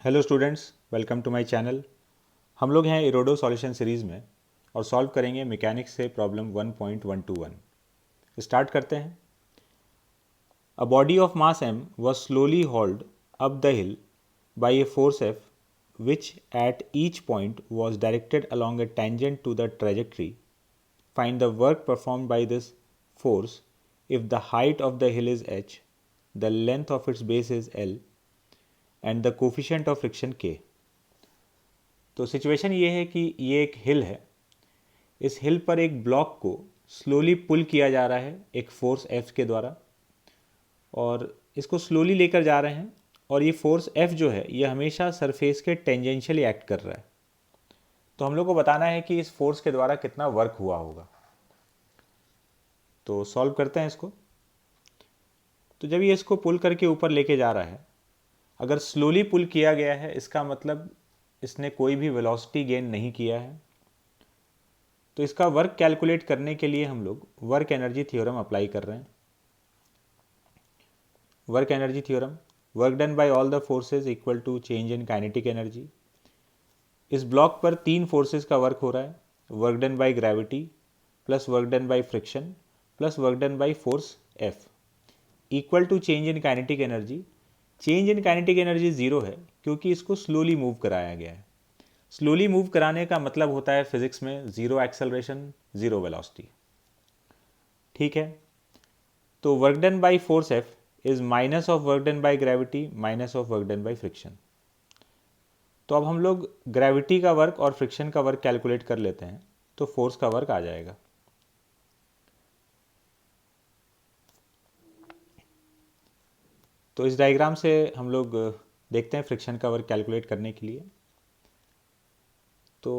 Hello students, welcome to my channel. हम लोग हैं इरोडो सॉल्यूशन सीरीज़ में और सॉल्व करेंगे मैकेनिक्स से प्रॉब्लम 1.121। स्टार्ट करते हैं। A body of mass m was slowly hauled up the hill by a force F which at each point was directed along a tangent to the trajectory. Find the work performed by this force if the height of the hill is h, the length of its base is l and the coefficient of friction k. तो situation ये है कि ये एक हिल है। इस हिल पर एक ब्लॉक को स्लोली पुल किया जा रहा है एक फोर्स एफ के द्वारा, और इसको स्लोली लेकर जा रहे हैं। और ये फोर्स एफ जो है ये हमेशा सरफेस के टेंजेंशियली एक्ट कर रहा है। तो हम लोग को बताना है कि इस फोर्स के द्वारा कितना वर्क हुआ होगा। तो सॉल्व करते हैं इसको। तो जब ये इसको पुल करके ऊपर लेके जा रहा है, अगर स्लोली पुल किया गया है इसका मतलब इसने कोई भी वेलोसिटी गेन नहीं किया है। तो इसका वर्क कैलकुलेट करने के लिए हम लोग वर्क एनर्जी थ्योरम अप्लाई कर रहे हैं। Work energy theorem, work done by all the forces equal to change in kinetic energy. इस ब्लॉक पर तीन फोर्सेस का वर्क हो रहा है, work done by gravity plus work done by friction plus work done by force F equal to change in kinetic energy. Change in kinetic energy zero है क्योंकि इसको स्लोली मूव कराया गया है। स्लोली मूव कराने का मतलब होता है फिजिक्स में ज़ीरो एक्सेलरेशन, ज़ीरो वेलोसिटी। ठीक है, तो work done by force F is minus of work done by gravity minus of work done by friction. तो अब हम लोग ग्रेविटी का वर्क और फ्रिक्शन का वर्क कैलकुलेट कर लेते हैं, तो फोर्स का वर्क आ जाएगा। तो इस डायग्राम से हम लोग देखते हैं फ्रिक्शन का वर्क कैलकुलेट करने के लिए। तो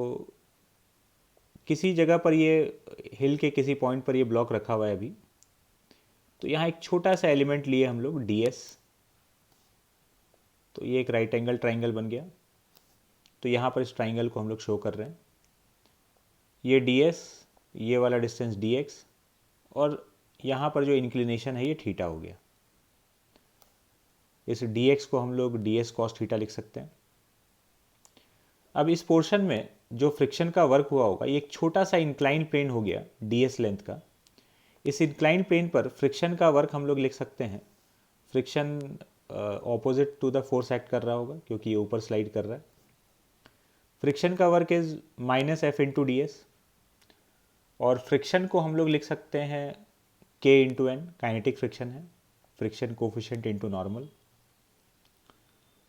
किसी जगह पर ये हिल के किसी पॉइंट पर ये ब्लॉक रखा हुआ है अभी। तो यहाँ एक छोटा सा एलिमेंट लिए हम लोग ds। तो ये एक राइट एंगल ट्राइंगल बन गया। तो यहाँ पर इस ट्राइंगल को हम लोग शो कर रहे हैं। ये ds, ये वाला डिस्टेंस dx, और यहाँ पर जो इंक्लिनेशन है ये थीटा हो गया। इस dx को हम लोग ds cos थीटा लिख सकते हैं। अब इस पोर्शन में जो फ्रिक्शन का वर्क हुआ होगा ये एक छोटा सा इंक्लाइन प्लेन हो गया ds लेंथ का। इस इंक्लाइन प्लेन पर फ्रिक्शन का वर्क हम लोग लिख सकते हैं। Friction opposite to the force act कर रहा होगा क्योंकि ये ऊपर स्लाइड कर रहा है। फ्रिक्शन का work is minus F into D S, और फ्रिक्शन को हम लोग लिख सकते हैं के इंटू एन, काइनेटिक फ्रिक्शन है, फ्रिक्शन कोफिशिएंट इंटू नॉर्मल।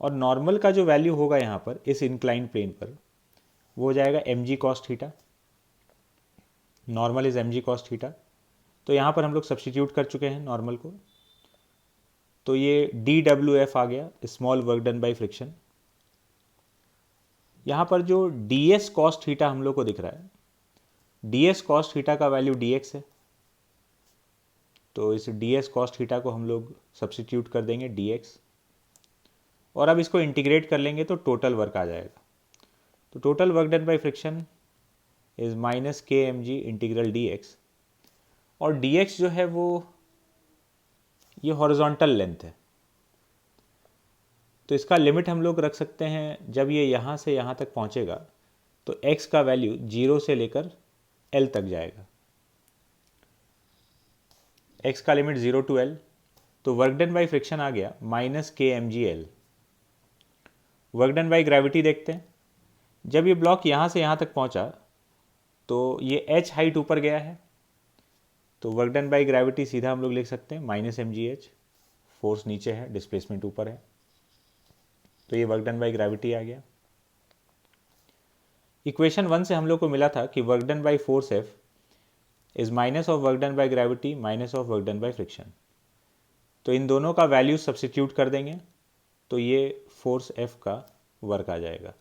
और नॉर्मल का जो वैल्यू होगा यहाँ पर इस इंक्लाइन प्लेन पर वो हो जाएगा M G cos theta. Normal is M G cos theta. तो यहाँ पर हम लोग सब्सटीट्यूट कर चुके हैं नॉर्मल को। तो ये डी डब्ल्यू एफ आ गया, small work done by friction. यहाँ पर जो डी एस कॉस थीटा हम लोग को दिख रहा है, डी एस कॉस थीटा का वैल्यू डी एक्स है। तो इस डी एस कॉस थीटा को हम लोग सब्सटीट्यूट कर देंगे डी एक्स, और अब इसको इंटीग्रेट कर लेंगे तो टोटल वर्क आ जाएगा। तो total work done by friction is minus K M G integral D X, और डी एक्स जो है वो ये हॉरिजॉन्टल लेंथ है। तो इसका लिमिट हम लोग रख सकते हैं, जब ये यहाँ से यहाँ तक पहुँचेगा तो x का वैल्यू 0 से लेकर l तक जाएगा। x का लिमिट 0 टू l। तो वर्क डन बाई फ्रिक्शन आ गया minus K M G L. Work done by gravity देखते हैं। जब ये ब्लॉक यहाँ से यहाँ तक पहुँचा तो ये h हाइट ऊपर गया है, तो वर्क डन बाई ग्रेविटी सीधा हम लोग लिख सकते हैं minus M G H. Force नीचे है, डिस्प्लेसमेंट ऊपर है, तो ये वर्क डन बाई ग्रेविटी आ गया। इक्वेशन 1 से हम लोग को मिला था कि work done by force F is minus of work done by gravity minus of work done by friction. तो इन दोनों का वैल्यू सब्सटीट्यूट कर देंगे तो ये फोर्स एफ का वर्क आ जाएगा।